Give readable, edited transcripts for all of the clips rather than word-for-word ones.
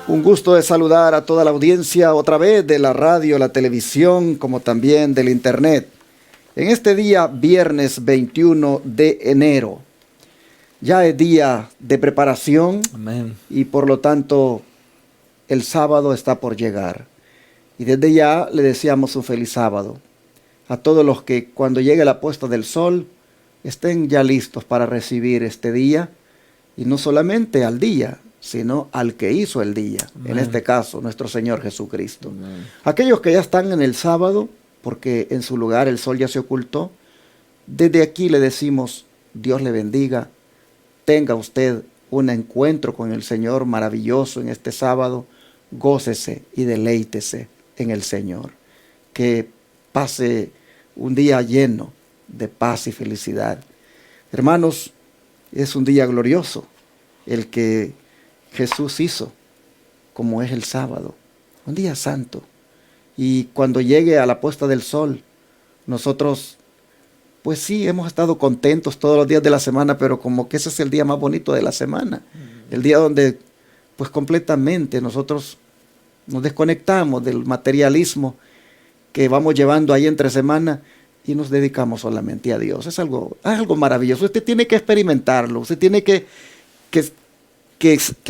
Un gusto de saludar a toda la audiencia otra vez de la radio, la televisión, como también del internet. En este día, viernes 21 de enero, ya es día de preparación. Amén. Y por lo tanto el sábado está por llegar. Y desde ya le deseamos un feliz sábado a todos los que cuando llegue la puesta del sol estén ya listos para recibir este día, y no solamente al día, sino al que hizo el día. Amén. En este caso, nuestro Señor Jesucristo. Amén. Aquellos que ya están en el sábado, porque en su lugar el sol ya se ocultó, desde aquí le decimos, Dios le bendiga, tenga usted un encuentro con el Señor maravilloso en este sábado, gócese y deleítese en el Señor. Que pase un día lleno de paz y felicidad. Hermanos, es un día glorioso el que Jesús hizo, como es el sábado, un día santo. Y cuando llegue a la puesta del sol, nosotros, pues sí, hemos estado contentos todos los días de la semana, pero como que ese es el día más bonito de la semana. El día donde, pues completamente nosotros nos desconectamos del materialismo que vamos llevando ahí entre semana y nos dedicamos solamente a Dios. Es algo maravilloso. Usted tiene que experimentarlo. Usted tiene que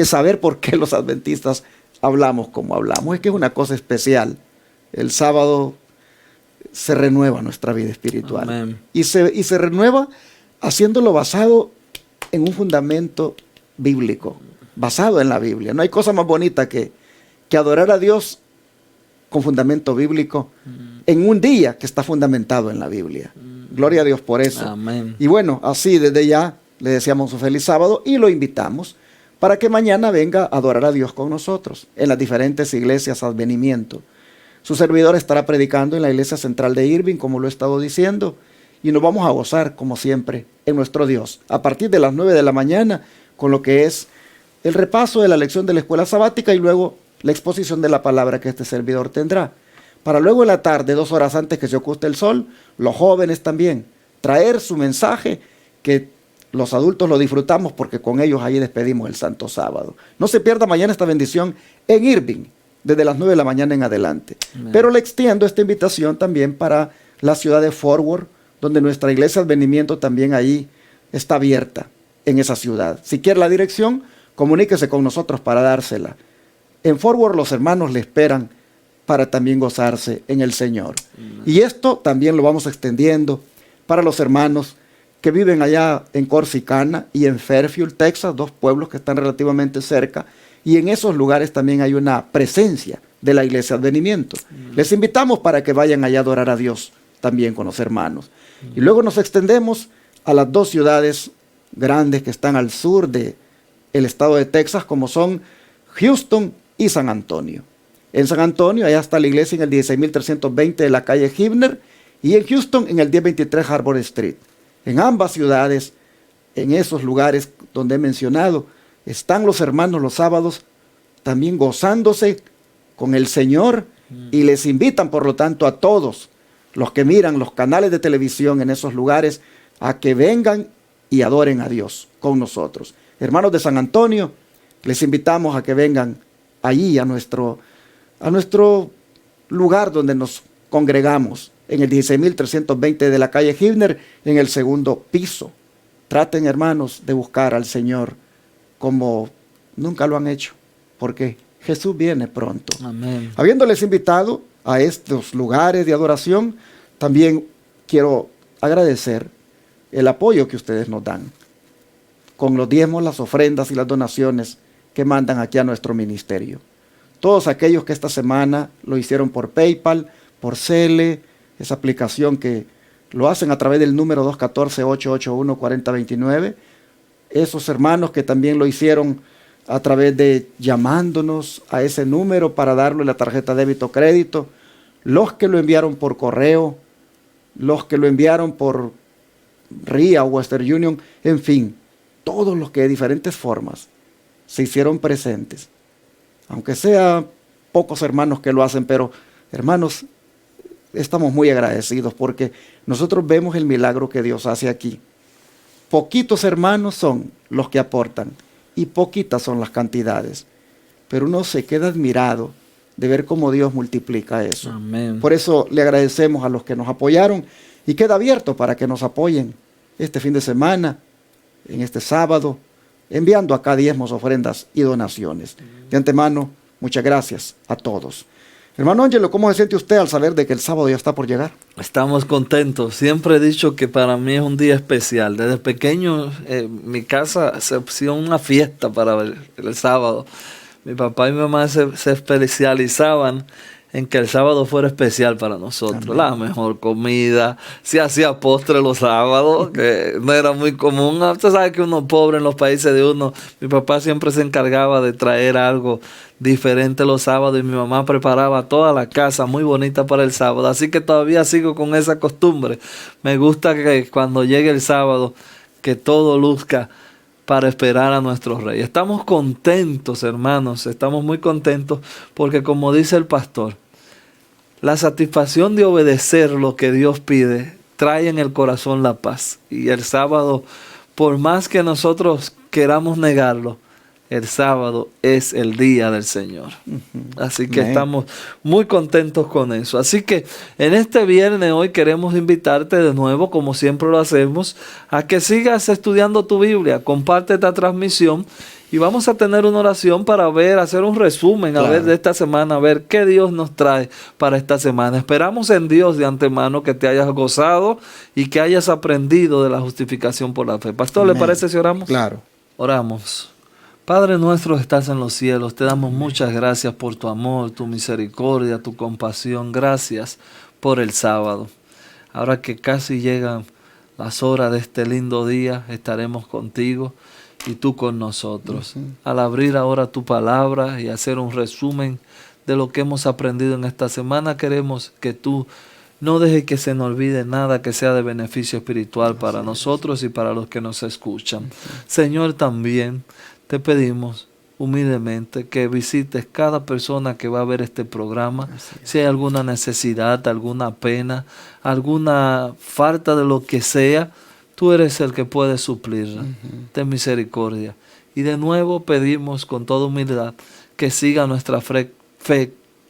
saber por qué los adventistas hablamos como hablamos. Es que es una cosa especial. El sábado se renueva nuestra vida espiritual. Amén. Y se renueva haciéndolo basado en un fundamento bíblico, basado en la Biblia. No hay cosa más bonita que adorar a Dios con fundamento bíblico en un día que está fundamentado en la Biblia. Gloria a Dios por eso. Amén. Y bueno, así desde ya le deseamos un feliz sábado y lo invitamos para que mañana venga a adorar a Dios con nosotros en las diferentes iglesias Advenimiento. Su servidor estará predicando en la iglesia central de Irving, como lo he estado diciendo, y nos vamos a gozar, como siempre, en nuestro Dios, a partir de las 9 de la mañana, con lo que es el repaso de la lección de la escuela sabática y luego la exposición de la palabra que este servidor tendrá. Para luego en la tarde, 2 horas antes que se oculte el sol, los jóvenes también, traer su mensaje, que los adultos lo disfrutamos porque con ellos ahí despedimos el Santo Sábado. No se pierda mañana esta bendición en Irving, desde las 9 de la mañana en adelante. Amén. Pero le extiendo esta invitación también para la ciudad de Fort Worth, donde nuestra iglesia Advenimiento también ahí está abierta en esa ciudad. Si quiere la dirección, comuníquese con nosotros para dársela. En Fort Worth los hermanos le esperan para también gozarse en el Señor. Amén. Y esto también lo vamos extendiendo para los hermanos que viven allá en Corsicana y en Fairfield, Texas, 2 pueblos que están relativamente cerca. Y en esos lugares también hay una presencia de la iglesia Advenimiento. Les invitamos para que vayan allá a adorar a Dios también con los hermanos. Y luego nos extendemos a las 2 ciudades grandes que están al sur del estado de Texas, como son Houston y San Antonio. En San Antonio, allá está la iglesia en el 16.320 de la calle Hibner, y en Houston en el 1023 Harbor Street. En ambas ciudades, en esos lugares donde he mencionado, están los hermanos los sábados también gozándose con el Señor, y les invitan por lo tanto a todos los que miran los canales de televisión en esos lugares a que vengan y adoren a Dios con nosotros. Hermanos de San Antonio, les invitamos a que vengan allí a nuestro lugar donde nos congregamos, en el 16.320 de la calle Hibner, en el 2º piso. Traten, hermanos, de buscar al Señor como nunca lo han hecho, porque Jesús viene pronto. Amén. Habiéndoles invitado a estos lugares de adoración, también quiero agradecer el apoyo que ustedes nos dan con los diezmos, las ofrendas y las donaciones que mandan aquí a nuestro ministerio. Todos aquellos que esta semana lo hicieron por PayPal, por Zelle, esa aplicación que lo hacen a través del número 214-881-4029, esos hermanos que también lo hicieron a través de llamándonos a ese número para darle la tarjeta débito o crédito, los que lo enviaron por correo, los que lo enviaron por RIA o Western Union, en fin, todos los que de diferentes formas se hicieron presentes, aunque sea pocos hermanos que lo hacen, pero hermanos, estamos muy agradecidos porque nosotros vemos el milagro que Dios hace aquí. Poquitos hermanos son los que aportan y poquitas son las cantidades, pero uno se queda admirado de ver cómo Dios multiplica eso. Amén. Por eso le agradecemos a los que nos apoyaron y queda abierto para que nos apoyen este fin de semana, en este sábado, enviando acá diezmos, ofrendas y donaciones. De antemano, muchas gracias a todos. Hermano Ángelo, ¿cómo se siente usted al saber de que el sábado ya está por llegar? Estamos contentos. Siempre he dicho que para mí es un día especial. Desde pequeño, mi casa se hacía una fiesta para el sábado. Mi papá y mi mamá se especializaban en que el sábado fuera especial para nosotros. Amén. La mejor comida, se hacía postre los sábados, que no era muy común. Usted sabe que uno pobre en los países de uno, mi papá siempre se encargaba de traer algo diferente los sábados y mi mamá preparaba toda la casa muy bonita para el sábado. Así que todavía sigo con esa costumbre. Me gusta que cuando llegue el sábado, que todo luzca para esperar a nuestro Rey. Estamos contentos, hermanos, estamos muy contentos porque, como dice el pastor, la satisfacción de obedecer lo que Dios pide trae en el corazón la paz. Y el sábado, por más que nosotros queramos negarlo, el sábado es el día del Señor. Así que estamos muy contentos con eso. Así que en este viernes hoy queremos invitarte de nuevo, como siempre lo hacemos, a que sigas estudiando tu Biblia. Comparte esta transmisión y vamos a tener una oración para hacer un resumen, a ver de esta semana, a ver qué Dios nos trae para esta semana. Esperamos en Dios de antemano que te hayas gozado y que hayas aprendido de la justificación por la fe. Pastor, ¿le parece si oramos? Claro. Oramos. Padre nuestro que estás en los cielos, te damos muchas gracias por tu amor, tu misericordia, tu compasión. Gracias por el sábado. Ahora que casi llegan las horas de este lindo día, estaremos contigo y tú con nosotros. Al abrir ahora tu palabra y hacer un resumen de lo que hemos aprendido en esta semana, queremos que tú no dejes que se nos olvide nada que sea de beneficio espiritual para nosotros y para los que nos escuchan. Señor, también te pedimos humildemente que visites cada persona que va a ver este programa. Si hay alguna necesidad, alguna pena, alguna falta de lo que sea, tú eres el que puede suplirla. Ten misericordia. Y de nuevo pedimos con toda humildad que siga nuestra fe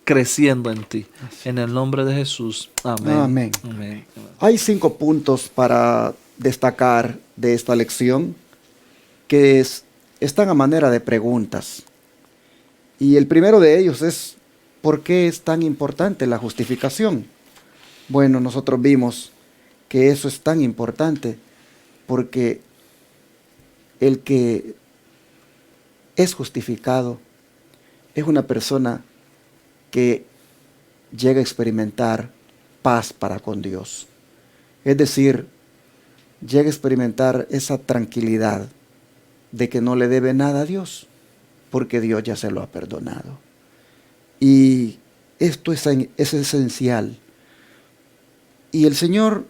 creciendo en ti. En el nombre de Jesús. Amén. Amén. Amén. Hay 5 puntos para destacar de esta lección que están a manera de preguntas. Y el primero de ellos es, ¿por qué es tan importante la justificación? Bueno, nosotros vimos que eso es tan importante porque el que es justificado es una persona que llega a experimentar paz para con Dios. Es decir, llega a experimentar esa tranquilidad de que no le debe nada a Dios, porque Dios ya se lo ha perdonado. Y esto es esencial. Y el Señor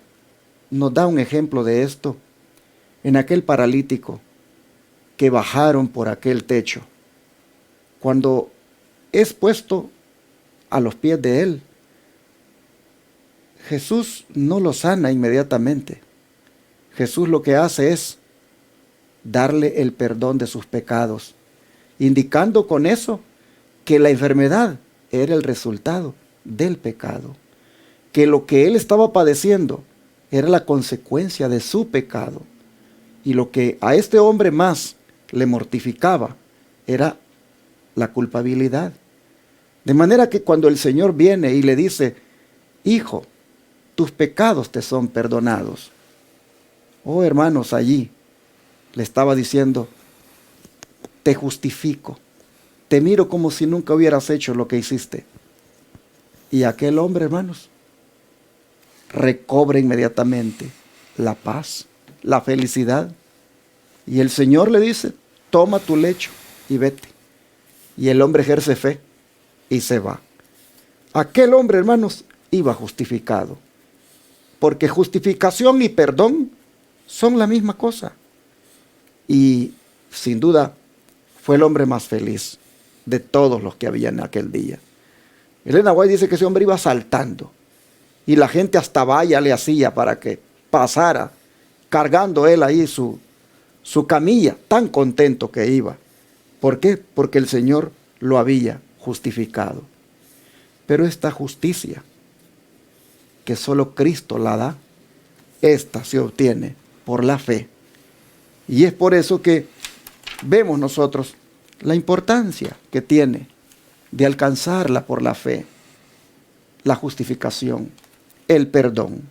nos da un ejemplo de esto en aquel paralítico que bajaron por aquel techo. Cuando es puesto a los pies de Él, Jesús no lo sana inmediatamente. Jesús lo que hace es darle el perdón de sus pecados, indicando con eso que la enfermedad era el resultado del pecado, que lo que él estaba padeciendo era la consecuencia de su pecado, y lo que a este hombre más le mortificaba era la culpabilidad. De manera que cuando el Señor viene y le dice, hijo, tus pecados te son perdonados. Oh hermanos, allí le estaba diciendo, te justifico, te miro como si nunca hubieras hecho lo que hiciste. Y aquel hombre, hermanos, recobra inmediatamente la paz, la felicidad. Y el Señor le dice, toma tu lecho y vete. Y el hombre ejerce fe y se va. Aquel hombre, hermanos, iba justificado. Porque justificación y perdón son la misma cosa. Y sin duda fue el hombre más feliz de todos los que había en aquel día. Elena White dice que ese hombre iba saltando y la gente hasta valla le hacía para que pasara, cargando él ahí su camilla, tan contento que iba. ¿Por qué? Porque el Señor lo había justificado. Pero esta justicia, que solo Cristo la da, esta se obtiene por la fe. Y es por eso que vemos nosotros la importancia que tiene de alcanzarla por la fe, la justificación, el perdón.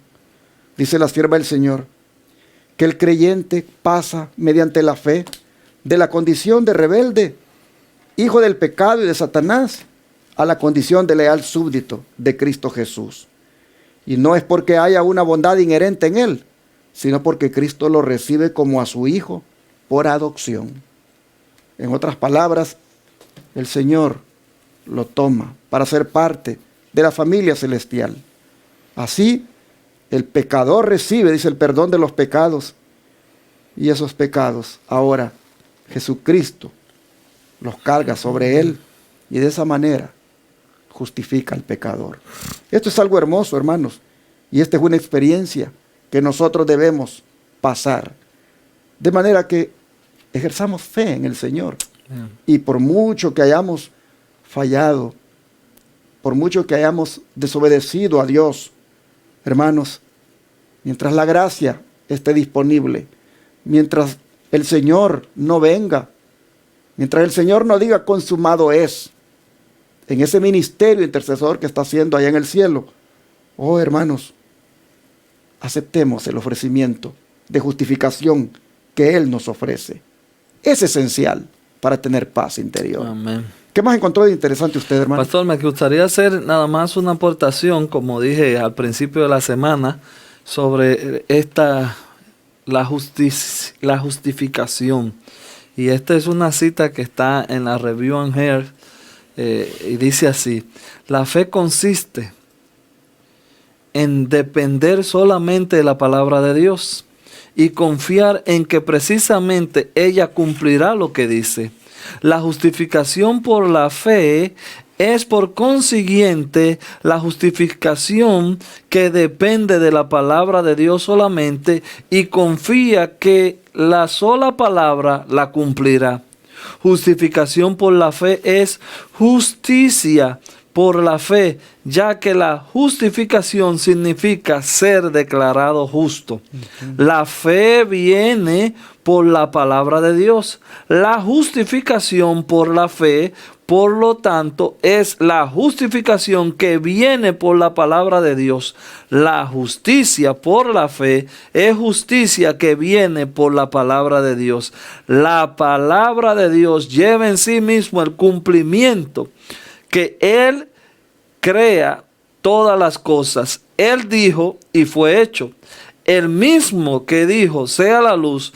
Dice la sierva del Señor que el creyente pasa mediante la fe de la condición de rebelde, hijo del pecado y de Satanás, a la condición de leal súbdito de Cristo Jesús. Y no es porque haya una bondad inherente en él, sino porque Cristo lo recibe como a su hijo por adopción. En otras palabras, el Señor lo toma para ser parte de la familia celestial. Así, el pecador recibe, dice, el perdón de los pecados. Y esos pecados, ahora, Jesucristo los carga sobre él. Y de esa manera, justifica al pecador. Esto es algo hermoso, hermanos. Y esta es una experiencia que nosotros debemos pasar. De manera que ejerzamos fe en el Señor. Y por mucho que hayamos fallado, por mucho que hayamos desobedecido a Dios, hermanos, mientras la gracia esté disponible, mientras el Señor no venga, mientras el Señor no diga consumado es, en ese ministerio intercesor que está haciendo allá en el cielo, oh hermanos, aceptemos el ofrecimiento de justificación que Él nos ofrece. Es esencial para tener paz interior. Amén. ¿Qué más encontró de interesante usted, hermano? Pastor, me gustaría hacer nada más una aportación, como dije al principio de la semana, sobre la justificación. Y esta es una cita que está en la Review and Heart, y dice así: la fe consiste en depender solamente de la palabra de Dios y confiar en que precisamente ella cumplirá lo que dice. La justificación por la fe es por consiguiente la justificación que depende de la palabra de Dios solamente y confía que la sola palabra la cumplirá. Justificación por la fe es justicia por la fe, ya que la justificación significa ser declarado justo. La fe viene por la palabra de Dios. La justificación por la fe, por lo tanto, es la justificación que viene por la palabra de Dios. La justicia por la fe es justicia que viene por la palabra de Dios. La palabra de Dios lleva en sí mismo el cumplimiento que Él crea todas las cosas. Él dijo y fue hecho. El mismo que dijo sea la luz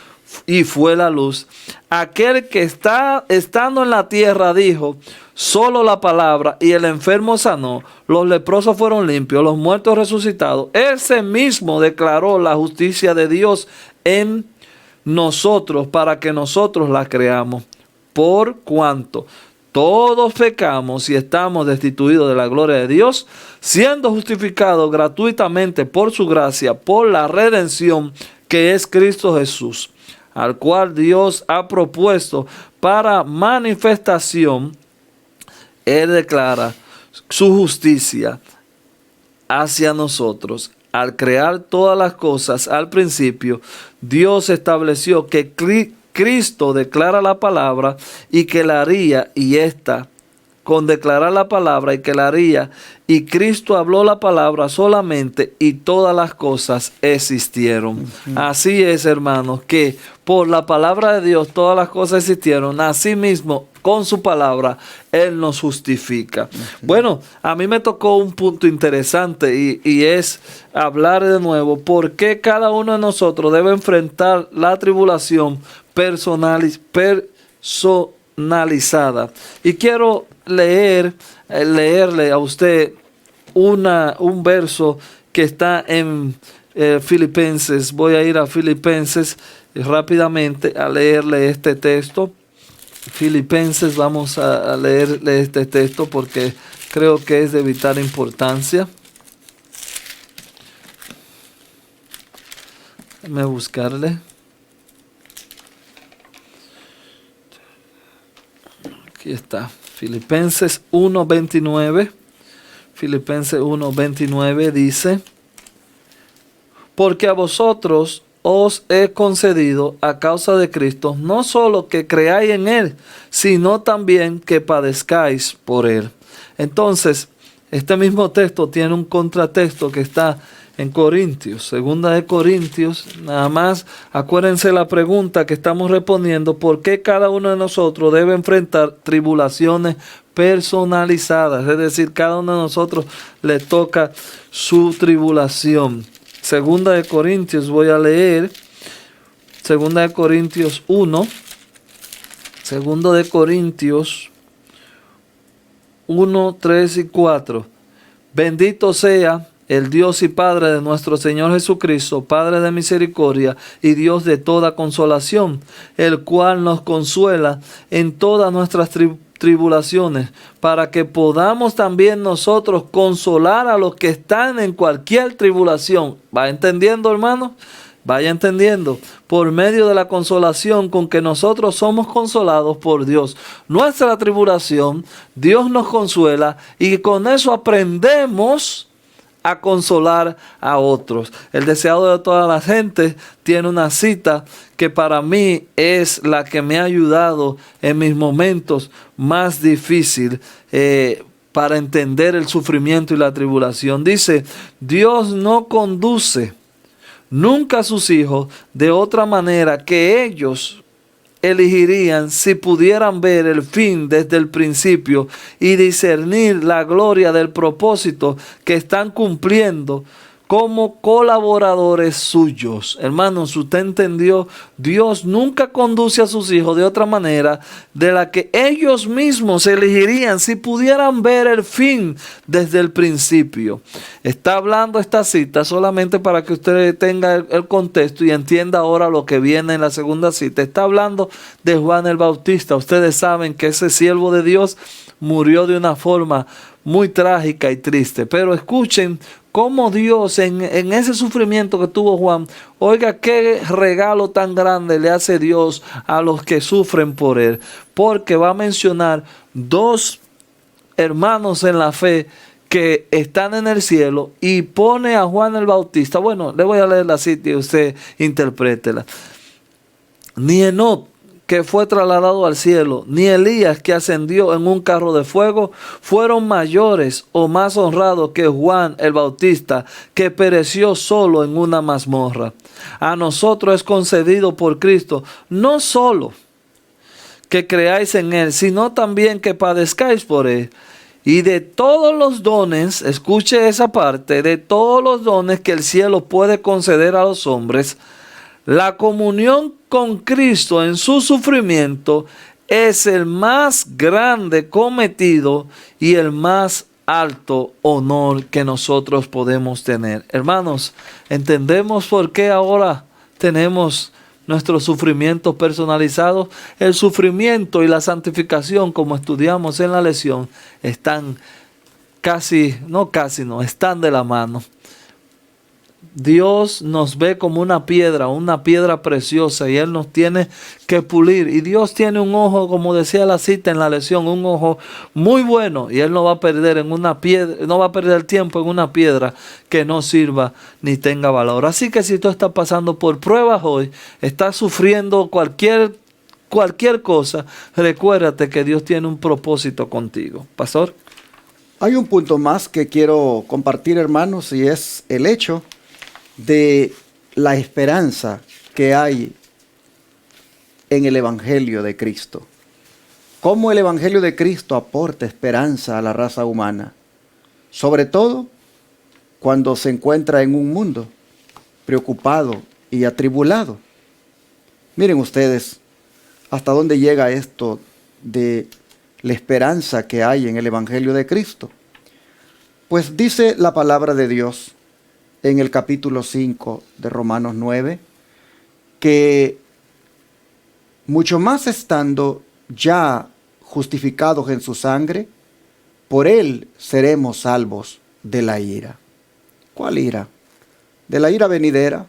y fue la luz. Aquel que estando en la tierra dijo solo la palabra y el enfermo sanó, los leprosos fueron limpios, los muertos resucitados. Ese mismo declaró la justicia de Dios en nosotros para que nosotros la creamos. Por cuanto todos pecamos y estamos destituidos de la gloria de Dios, siendo justificados gratuitamente por su gracia, por la redención que es Cristo Jesús, al cual Dios ha propuesto para manifestación. Él declara su justicia hacia nosotros. Al crear todas las cosas al principio, Dios estableció que Cristo declara la palabra y que la haría, y esta con declarar la palabra y que la haría, y Cristo habló la palabra solamente y todas las cosas existieron. Así es, hermanos, que por la palabra de Dios todas las cosas existieron. Asimismo, con su palabra, Él nos justifica. Bueno, a mí me tocó un punto interesante y es hablar de nuevo por qué cada uno de nosotros debe enfrentar la tribulación personalizada. Y quiero leerle a usted un verso que está en Filipenses. Voy a ir a Filipenses rápidamente a leerle este texto. Filipenses, vamos a leerle este texto porque creo que es de vital importancia. Déjame buscarle. Aquí Aquí está. Filipenses 1:29. Filipenses 1:29 dice: porque a vosotros os he concedido a causa de Cristo, no solo que creáis en Él, sino también que padezcáis por Él. Entonces, este mismo texto tiene un contratexto que está en Corintios, segunda de Corintios. Nada más acuérdense la pregunta que estamos respondiendo: ¿por qué cada uno de nosotros debe enfrentar tribulaciones personalizadas? Es decir, cada uno de nosotros le toca su tribulación. Segunda de Corintios, voy a leer. Segunda de Corintios 1. Segunda de Corintios 1, 3 y 4. Bendito sea el Dios y Padre de nuestro Señor Jesucristo, Padre de misericordia y Dios de toda consolación, el cual nos consuela en todas nuestras tribulaciones, para que podamos también nosotros consolar a los que están en cualquier tribulación. ¿Va entendiendo, hermano? Vaya entendiendo, por medio de la consolación con que nosotros somos consolados por Dios. Nuestra tribulación, Dios nos consuela y con eso aprendemos a consolar a otros. El deseado de toda la gente tiene una cita que para mí es la que me ha ayudado en mis momentos más difíciles para entender el sufrimiento y la tribulación. Dice: Dios no conduce nunca a sus hijos de otra manera que ellos elegirían si pudieran ver el fin desde el principio y discernir la gloria del propósito que están cumpliendo como colaboradores suyos. Hermanos, usted entendió, Dios nunca conduce a sus hijos de otra manera de la que ellos mismos elegirían si pudieran ver el fin desde el principio. Está hablando esta cita solamente para que usted tenga el contexto y entienda ahora lo que viene en la segunda cita. Está hablando de Juan el Bautista. Ustedes saben que ese siervo de Dios murió de una forma muy trágica y triste. Pero escuchen cómo Dios en ese sufrimiento que tuvo Juan, oiga qué regalo tan grande le hace Dios a los que sufren por él. Porque va a mencionar dos hermanos en la fe que están en el cielo y pone a Juan el Bautista. Bueno, le voy a leer la cita y usted interprétela. Ni Enoc, que fue trasladado al cielo, ni Elías, que ascendió en un carro de fuego, fueron mayores o más honrados que Juan el Bautista, que pereció solo en una mazmorra. A nosotros es concedido por Cristo no solo que creáis en Él, sino también que padezcáis por Él. Y de todos los dones, escuche esa parte, de todos los dones que el cielo puede conceder a los hombres, la comunión con Cristo en su sufrimiento es el más grande cometido y el más alto honor que nosotros podemos tener. Hermanos, ¿entendemos por qué ahora tenemos nuestros sufrimientos personalizados? El sufrimiento y la santificación, como estudiamos en la lección, están están de la mano. Dios nos ve como una piedra preciosa, y Él nos tiene que pulir. Y Dios tiene un ojo, como decía la cita en la lección, un ojo muy bueno, y Él no va a perder no va a perder tiempo en una piedra que no sirva ni tenga valor. Así que si tú estás pasando por pruebas hoy, estás sufriendo cualquier cosa, recuérdate que Dios tiene un propósito contigo. Pastor. Hay un punto más que quiero compartir, hermanos, y es el hecho de la esperanza que hay en el Evangelio de Cristo. Cómo el Evangelio de Cristo aporta esperanza a la raza humana, sobre todo cuando se encuentra en un mundo preocupado y atribulado. Miren ustedes hasta dónde llega esto de la esperanza que hay en el Evangelio de Cristo. Pues dice la palabra de Dios en el capítulo 5 de Romanos 9, que mucho más estando ya justificados en su sangre, por él seremos salvos de la ira. ¿Cuál ira? De la ira venidera,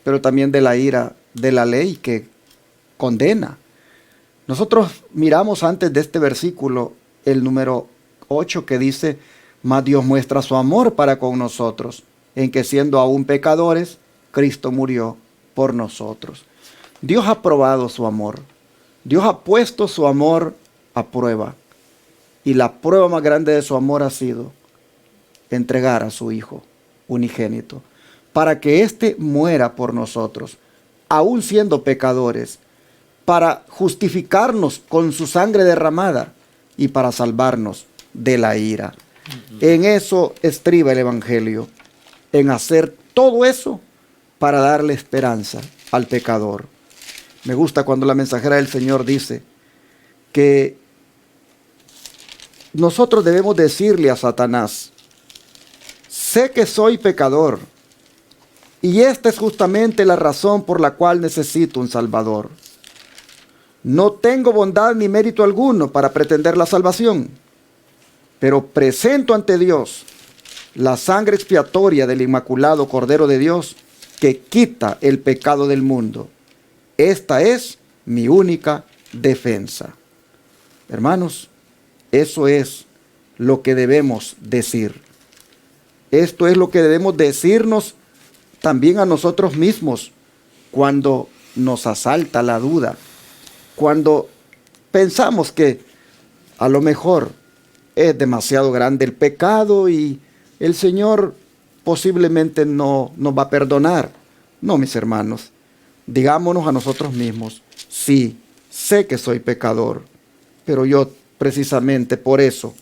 pero también de la ira de la ley que condena. Nosotros miramos antes de este versículo el número 8 que dice, mas Dios muestra su amor para con nosotros, en que siendo aún pecadores, Cristo murió por nosotros. Dios ha probado su amor. Dios ha puesto su amor a prueba. Y la prueba más grande de su amor ha sido entregar a su Hijo unigénito, para que éste muera por nosotros, aún siendo pecadores, para justificarnos con su sangre derramada y para salvarnos de la ira. En eso estriba el Evangelio, en hacer todo eso para darle esperanza al pecador. Me gusta cuando la mensajera del Señor dice que nosotros debemos decirle a Satanás, sé que soy pecador, y esta es justamente la razón por la cual necesito un Salvador. No tengo bondad ni mérito alguno para pretender la salvación, pero presento ante Dios la sangre expiatoria del Inmaculado Cordero de Dios que quita el pecado del mundo. Esta es mi única defensa. Hermanos, eso es lo que debemos decir. Esto es lo que debemos decirnos también a nosotros mismos cuando nos asalta la duda, cuando pensamos que a lo mejor es demasiado grande el pecado y el Señor posiblemente no nos va a perdonar. No, mis hermanos, digámonos a nosotros mismos, sí, sé que soy pecador, pero yo precisamente por eso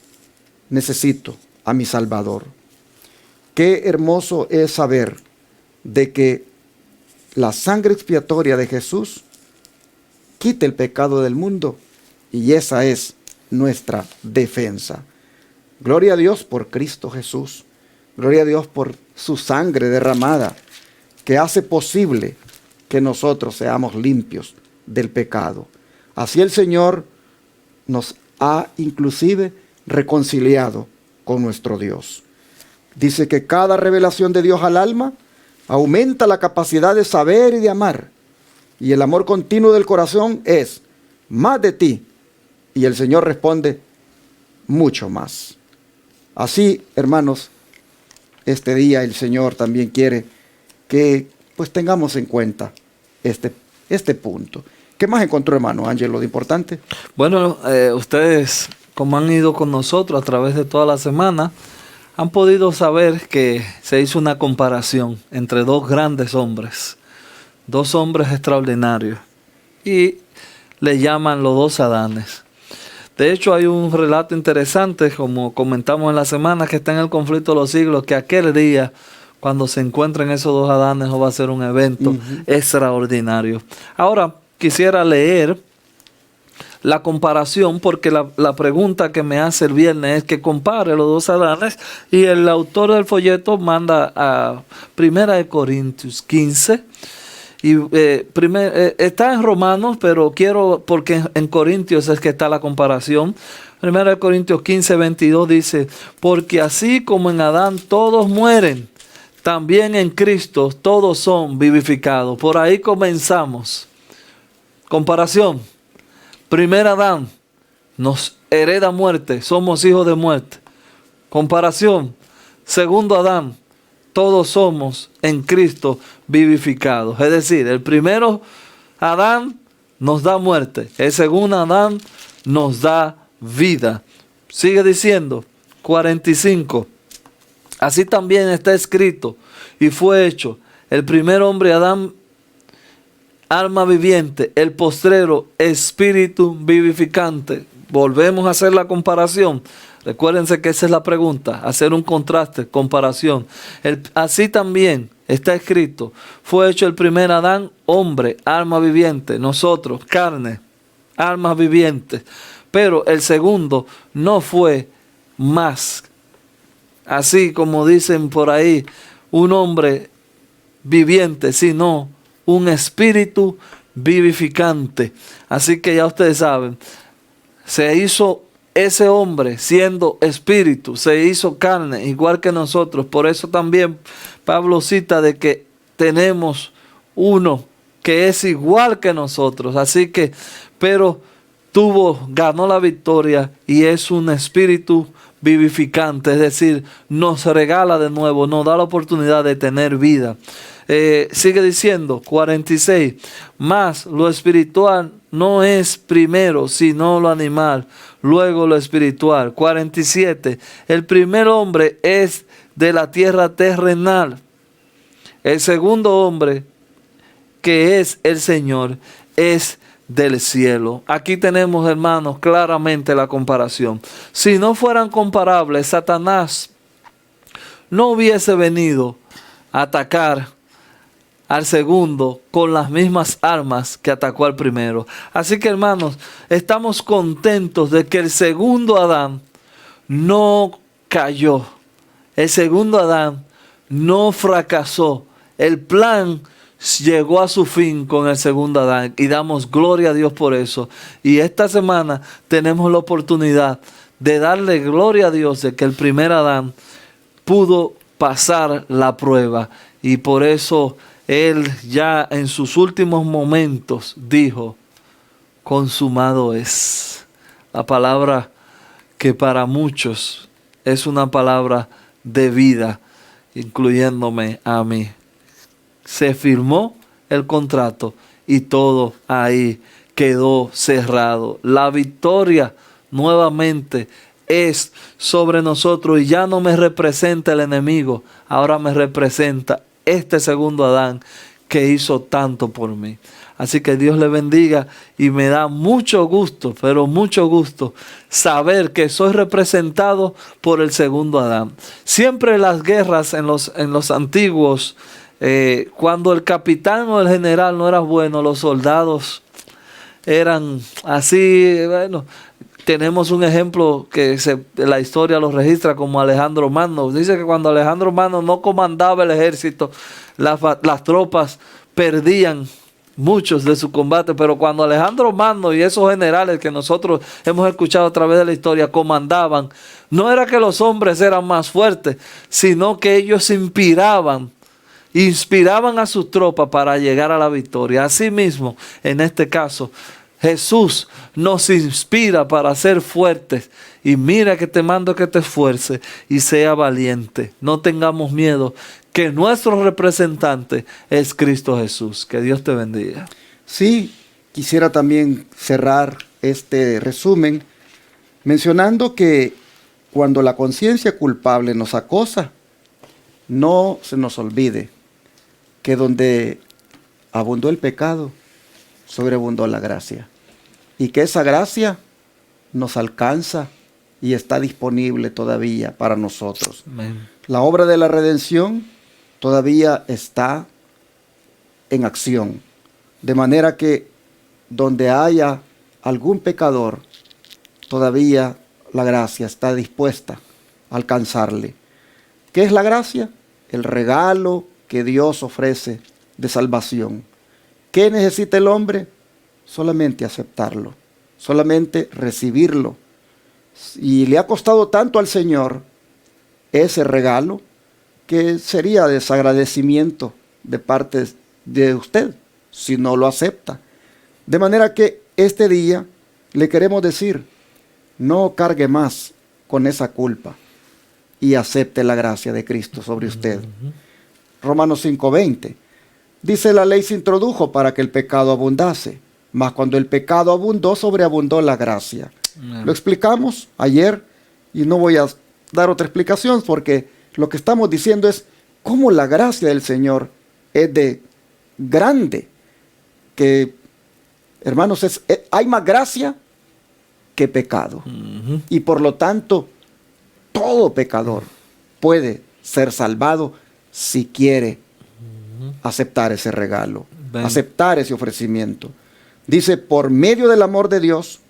necesito a mi Salvador. Qué hermoso es saber de que la sangre expiatoria de Jesús quita el pecado del mundo y esa es nuestra defensa. Gloria a Dios por Cristo Jesús. Gloria a Dios por su sangre derramada que hace posible que nosotros seamos limpios del pecado. Así el Señor nos ha inclusive reconciliado con nuestro Dios. Dice que cada revelación de Dios al alma aumenta la capacidad de saber y de amar. Y el amor continuo del corazón es más de ti. Y el Señor responde, mucho más. Así, hermanos, este día el Señor también quiere que pues tengamos en cuenta este punto. ¿Qué más encontró, hermano Ángelo, de importante? Bueno, ustedes, como han ido con nosotros a través de toda la semana, han podido saber que se hizo una comparación entre dos grandes hombres, dos hombres extraordinarios, y le llaman los dos Adanes. De hecho, hay un relato interesante, como comentamos en la semana, que está en el conflicto de los siglos, que aquel día, cuando se encuentren esos dos Adanes, va a ser un evento extraordinario. Ahora, quisiera leer la comparación, porque la pregunta que me hace el viernes es que compare los dos Adanes, y el autor del folleto manda a 1 Corintios 15, y está en Romanos, pero quiero, porque en Corintios es que está la comparación. 1 Corintios 15, 22 dice, porque así como en Adán todos mueren, también en Cristo todos son vivificados. Por ahí comenzamos. Comparación. Primer Adán nos hereda muerte, somos hijos de muerte. Comparación. Segundo Adán, todos somos en Cristo vivificados. Es decir, el primero Adán nos da muerte, el segundo Adán nos da vida. Sigue diciendo, 45. Así también está escrito y fue hecho el primer hombre Adán, alma viviente, el postrero espíritu vivificante. Volvemos a hacer la comparación. Recuérdense que esa es la pregunta, hacer un contraste, comparación. Así también está escrito, fue hecho el primer Adán, hombre, alma viviente, nosotros, carne, almas vivientes. Pero el segundo no fue más, así como dicen por ahí, un hombre viviente, sino un espíritu vivificante. Así que ya ustedes saben, se hizo ese hombre siendo espíritu, se hizo carne igual que nosotros. Por eso también Pablo cita de que tenemos uno que es igual que nosotros. Así que, pero ganó la victoria y es un espíritu vivificante, es decir, nos regala de nuevo, nos da la oportunidad de tener vida. Sigue diciendo, 46, mas lo espiritual no es primero, sino lo animal, luego lo espiritual. 47, el primer hombre es de la tierra terrenal, el segundo hombre, que es el Señor, es del cielo. Aquí tenemos, hermanos, claramente la comparación. Si no fueran comparables, Satanás no hubiese venido a atacar al segundo con las mismas armas que atacó al primero. Así que, hermanos, estamos contentos de que el segundo Adán no cayó. El segundo Adán no fracasó. El plan llegó a su fin con el segundo Adán y damos gloria a Dios por eso. Y esta semana tenemos la oportunidad de darle gloria a Dios de que el primer Adán pudo pasar la prueba, y por eso él ya en sus últimos momentos dijo, consumado es. La palabra que para muchos es una palabra de vida, incluyéndome a mí. Se firmó el contrato y todo ahí quedó cerrado. La victoria nuevamente es sobre nosotros y ya no me representa el enemigo, ahora me representa este segundo Adán que hizo tanto por mí. Así que Dios le bendiga y me da mucho gusto, pero mucho gusto saber que soy representado por el segundo Adán. Siempre las guerras en los antiguos, cuando el capitán o el general no era bueno, los soldados eran así. Bueno, tenemos un ejemplo que la historia lo registra como Alejandro Magno. Dice que cuando Alejandro Magno no comandaba el ejército, las tropas perdían muchos de su combate, pero cuando Alejandro Magno y esos generales que nosotros hemos escuchado a través de la historia comandaban, no era que los hombres eran más fuertes, sino que ellos inspiraban a sus tropas para llegar a la victoria. Asimismo, en este caso, Jesús nos inspira para ser fuertes. Y mira que te mando que te esfuerces y sea valiente. No tengamos miedo, que nuestro representante es Cristo Jesús. Que Dios te bendiga. Sí, quisiera también cerrar este resumen mencionando que cuando la conciencia culpable nos acosa, no se nos olvide que donde abundó el pecado, sobreabundó la gracia. Y que esa gracia nos alcanza y está disponible todavía para nosotros. Amén. La obra de la redención todavía está en acción. De manera que donde haya algún pecador, todavía la gracia está dispuesta a alcanzarle. ¿Qué es la gracia? El regalo que Dios ofrece de salvación. ¿Qué necesita el hombre? Solamente aceptarlo, solamente recibirlo. Y le ha costado tanto al Señor ese regalo que sería desagradecimiento de parte de usted si no lo acepta. De manera que este día le queremos decir, no cargue más con esa culpa y acepte la gracia de Cristo sobre usted. Romanos 5:20 dice, la ley se introdujo para que el pecado abundase, mas cuando el pecado abundó, sobreabundó la gracia. Lo explicamos ayer y no voy a dar otra explicación porque lo que estamos diciendo es cómo la gracia del Señor es de grande, que, hermanos, hay más gracia que pecado. Y por lo tanto, todo pecador puede ser salvado si quiere aceptar ese regalo, aceptar ese ofrecimiento. Dice, por medio del amor de Dios,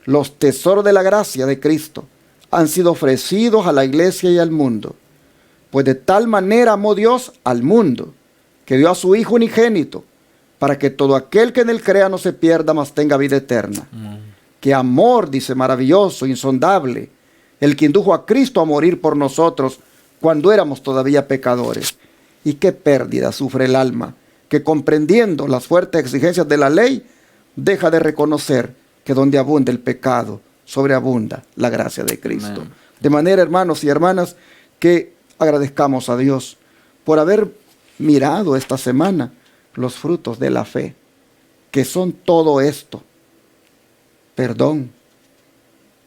los tesoros de la gracia de Cristo han sido ofrecidos a la iglesia y al mundo. Pues de tal manera amó Dios al mundo, que dio a su Hijo unigénito, para que todo aquel que en él crea no se pierda, mas tenga vida eterna. Qué amor, dice, maravilloso, insondable, el que indujo a Cristo a morir por nosotros cuando éramos todavía pecadores. Y qué pérdida sufre el alma, que comprendiendo las fuertes exigencias de la ley, deja de reconocer que donde abunda el pecado, sobreabunda la gracia de Cristo. Amén. De manera, hermanos y hermanas, que agradezcamos a Dios por haber mirado esta semana los frutos de la fe, que son todo esto: perdón,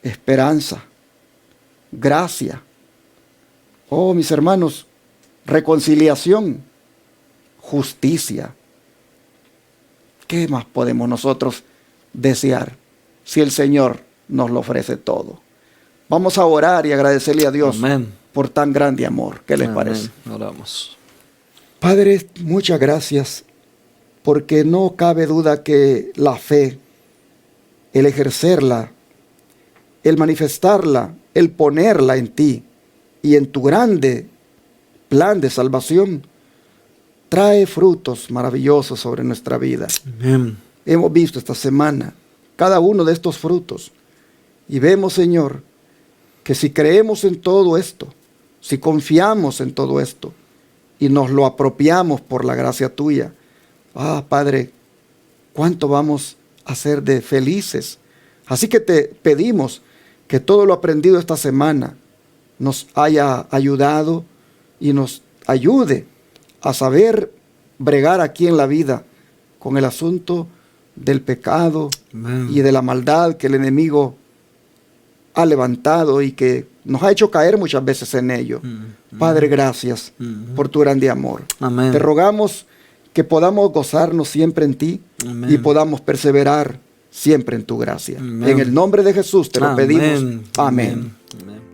esperanza, gracia. Oh, mis hermanos, reconciliación, justicia. ¿Qué más podemos nosotros desear si el Señor nos lo ofrece todo? Vamos a orar y agradecerle a Dios Amén. por tan grande amor. ¿Qué les Amén. parece? Oramos. Padre, muchas gracias, porque no cabe duda que la fe, el ejercerla, el manifestarla, el ponerla en ti y en tu grande plan de salvación, trae frutos maravillosos sobre nuestra vida. Amén. Hemos visto esta semana cada uno de estos frutos y vemos, Señor, que si creemos en todo esto, si confiamos en todo esto y nos lo apropiamos por la gracia tuya, Padre, cuánto vamos a ser de felices. Así que te pedimos que todo lo aprendido esta semana nos haya ayudado y nos ayude a saber bregar aquí en la vida con el asunto del pecado Amén. y de la maldad que el enemigo ha levantado y que nos ha hecho caer muchas veces en ello. Padre, gracias por tu grande amor. Amén. Te rogamos que podamos gozarnos siempre en ti Amén. y podamos perseverar siempre en tu gracia. Amén. En el nombre de Jesús te lo Amén. pedimos. Amén. Amén.